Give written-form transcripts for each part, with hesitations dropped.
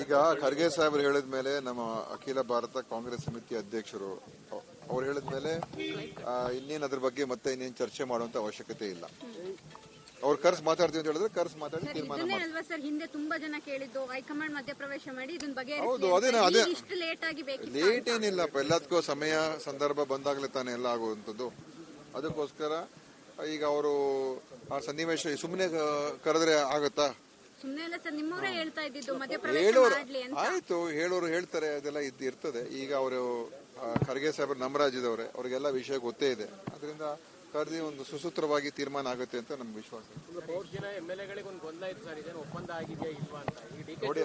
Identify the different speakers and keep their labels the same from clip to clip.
Speaker 1: ಈಗ ಖರ್ಗೆ ಸಾಹೇಬರು ಹೇಳಿದ ಮೇಲೆ ನಮ್ಮ ಅಖಿಲ ಭಾರತ ಕಾಂಗ್ರೆಸ್ ಸಮಿತಿ ಅಧ್ಯಕ್ಷರು ಅವ್ರು ಹೇಳಿದ ಮೇಲೆ ಇನ್ನೇನು ಅದ್ರ ಬಗ್ಗೆ ಮತ್ತೆ ಇನ್ನೇನು ಚರ್ಚೆ ಮಾಡುವಂತ ಅವಶ್ಯಕತೆ ಇಲ್ಲ. ಅವ್ರು ಕರ್ಸ್ ಮಾತಾಡ್ತೀವಿ ಅಂತ ಹೇಳಿದ್ರೆ ಕರ್ಸ್ ಮಾತಾಡಿ ತೀರ್ಮಾನ ಮಾಡಿ.
Speaker 2: ಸರ್ ಹಿಂದೆ ತುಂಬಾ ಜನ ಕೇಳಿದ್ದು ಹೈಕಮಾಂಡ್ ಮಧ್ಯಪ್ರವೇಶ ಮಾಡಿ ಇದನ್ನ ಬಗ್ಗೆ
Speaker 1: ಹೌದು, ಅದೇ ಲೇಟ್ ಏನಿಲ್ಲಪ್ಪ, ಎಲ್ಲದಕ್ಕೂ ಸಮಯ ಸಂದರ್ಭ ಬಂದಾಗಲೇ ತಾನೇ ಎಲ್ಲ ಆಗುವಂಥದ್ದು. ಅದಕ್ಕೋಸ್ಕರ ಈಗ ಅವರು ಆ ಸನ್ನಿವೇಶ ಸುಮ್ಮನೆ ಕರೆದ್ರೆ ಆಗುತ್ತಾ? ಹೇಳೋರು ಆಯ್ತು, ಹೇಳೋರು ಹೇಳ್ತಾರೆ, ಅದೆಲ್ಲ ಇರ್ತದೆ. ಈಗ ಅವರು ಖರ್ಗೆ ಸಾಹೇಬರು ನಮ್ಮ ರಾಜ್ಯದವ್ರೆ, ಅವ್ರಿಗೆಲ್ಲ ವಿಷಯ ಗೊತ್ತೇ ಇದೆ. ಅದರಿಂದ ಕರೆದಿ ಒಂದು ಸುಸೂತ್ರವಾಗಿ ತೀರ್ಮಾನ ಆಗುತ್ತೆ ಅಂತ ನಮ್ಗೆ ವಿಶ್ವಾಸ. ನೋಡಿ,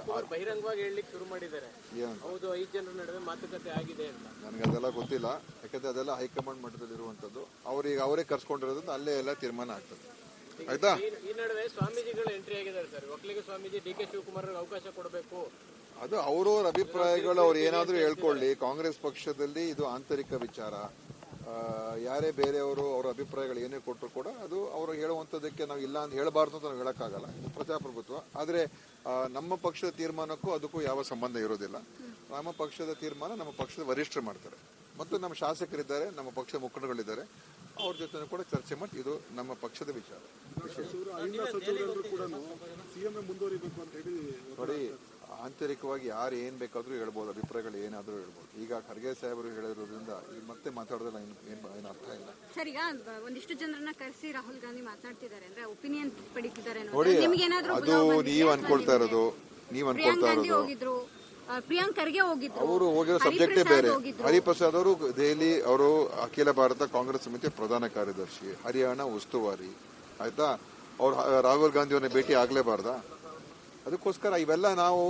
Speaker 1: ನನಗೆ ಅದೆಲ್ಲ ಗೊತ್ತಿಲ್ಲ, ಯಾಕಂದ್ರೆ ಅದೆಲ್ಲ ಹೈಕಮಾಂಡ್ ಮಟ್ಟದಲ್ಲಿ ಇರುವಂತದ್ದು. ಅವ್ರಿಗೆ ಅವರೇ ಕರ್ಸ್ಕೊಂಡಿರೋದ್ರಿಂದ ಅಲ್ಲೇ ಎಲ್ಲ ತೀರ್ಮಾನ ಆಗ್ತದೆ. ಆಯ್ತಾ?
Speaker 3: ಈ ನಡುವೆ ಸ್ವಾಮೀಜಿಗಳು ಎಂಟ್ರಿ ಆಗಿದ್ದಾರೆ ಸರ್. ಒಕ್ಕಲಿಗ ಸ್ವಾಮೀಜಿ ಡಿ.ಕೆ. ಶಿವಕುಮಾರ್ ಅವಕಾಶ ಕೊಡಬೇಕು,
Speaker 1: ಅದು ಅವ್ರವ್ರ ಅಭಿಪ್ರಾಯಗಳು, ಅವ್ರು ಏನಾದ್ರೂ ಹೇಳ್ಕೊಳ್ಳಿ. ಕಾಂಗ್ರೆಸ್ ಪಕ್ಷದಲ್ಲಿ ಇದು ಆಂತರಿಕ ವಿಚಾರ. ಯಾರೇ ಬೇರೆಯವರು ಅವರ ಅಭಿಪ್ರಾಯಗಳು ಏನೇ ಕೊಟ್ಟರು ಕೂಡ ಅದು ಅವರು ಹೇಳುವಂಥದ್ದಕ್ಕೆ ನಾವು ಇಲ್ಲ ಅಂತ ಹೇಳಬಾರ್ದು ಅಂತ ನಾವು ಹೇಳಕ್ಕಾಗಲ್ಲ, ಪ್ರಜಾಪ್ರಭುತ್ವ. ಆದರೆ ನಮ್ಮ ಪಕ್ಷದ ತೀರ್ಮಾನಕ್ಕೂ ಅದಕ್ಕೂ ಯಾವ ಸಂಬಂಧ ಇರೋದಿಲ್ಲ. ನಮ್ಮ ಪಕ್ಷದ ತೀರ್ಮಾನ ನಮ್ಮ ಪಕ್ಷದ ವರಿಷ್ಠರು ಮಾಡ್ತಾರೆ, ಮತ್ತು ನಮ್ಮ ಶಾಸಕರಿದ್ದಾರೆ, ನಮ್ಮ ಪಕ್ಷದ ಮುಖಂಡಗಳಿದ್ದಾರೆ, ಅವ್ರ ಜೊತೆ ಕೂಡ ಚರ್ಚೆ ಮಾಡಿ ಇದು ನಮ್ಮ ಪಕ್ಷದ ವಿಚಾರ. ನೋಡಿ, ಆಂತರಿಕವಾಗಿ ಯಾರು ಏನ್ ಬೇಕಾದ್ರೂ ಹೇಳ್ಬೋದು, ಅಭಿಪ್ರಾಯಗಳು ಏನಾದ್ರೂ ಹೇಳ್ಬೋದು. ಈಗ ಖರ್ಗೆ ಸಾಹೇಬರು ಹೇಳಿರೋದ್ರಿಂದ ಈಗ ಮತ್ತೆ ಮಾತಾಡೋದಿಲ್ಲ, ಏನು ಅರ್ಥ ಇಲ್ಲ.
Speaker 2: ಸರ್, ಈಗ ಒಂದಿಷ್ಟು ಜನರನ್ನ ಕರೆಸಿ ರಾಹುಲ್ ಗಾಂಧಿ ಮಾತನಾಡ್ತಿದ್ದಾರೆ ಅಂದ್ರೆ ಒಪಿನಿಯನ್ ಪಡಿತಿದ್ದಾರೆ.
Speaker 1: ನೋಡಿ, ಅದು ನೀವ್ ಅನ್ಕೊಳ್ತಾ ಇರೋದು.
Speaker 2: ಪ್ರಿಯಾಂಕ್ ಖರ್ಗೆ ಹೋಗಿದ್ರು,
Speaker 1: ಅವರು ಹೋಗಿರೋ ಸಬ್ಜೆಕ್ಟೇ ಬೇರೆ. ಹರಿಪ್ರಸಾದ್ ಅವರು ದೆಹಲಿ, ಅವರು ಅಖಿಲ ಭಾರತ ಕಾಂಗ್ರೆಸ್ ಸಮಿತಿ ಪ್ರಧಾನ ಕಾರ್ಯದರ್ಶಿ, ಹರಿಯಾಣ ಉಸ್ತುವಾರಿ. ಆಯ್ತಾ? ಅವ್ರು ರಾಹುಲ್ ಗಾಂಧಿ ಅವ್ರನ್ನ ಭೇಟಿ ಆಗ್ಲೇಬಾರ್ದಾ? ಅದಕ್ಕೋಸ್ಕರ ಇವೆಲ್ಲ ನಾವು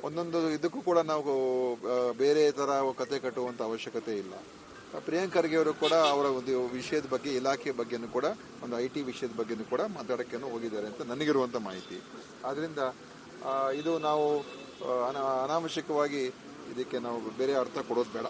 Speaker 1: ಒಂದೊಂದು ಇದಕ್ಕೂ ಕೂಡ ನಾವು ಬೇರೆ ತರ ಕತೆ ಕಟ್ಟುವಂತ ಅವಶ್ಯಕತೆ ಇಲ್ಲ. ಪ್ರಿಯಾಂಕ್ ಖರ್ಗೆ ಅವರು ಕೂಡ ಅವರ ಒಂದು ವಿಷಯದ ಬಗ್ಗೆ, ಇಲಾಖೆ ಬಗ್ಗೆನೂ ಕೂಡ, ಒಂದು IT ವಿಷಯದ ಬಗ್ಗೆನೂ ಕೂಡ ಮಾತಾಡೋಕ್ಕೇನೋ ಹೋಗಿದ್ದಾರೆ ಅಂತ ನನಗಿರುವಂತ ಮಾಹಿತಿ. ಆದ್ರಿಂದ ಇದು ನಾವು ಅನಾವಶ್ಯಕವಾಗಿ ಇದಕ್ಕೆ ನಾವು ಬೇರೆ ಅರ್ಥ ಕೊಡೋದು ಬೇಡ.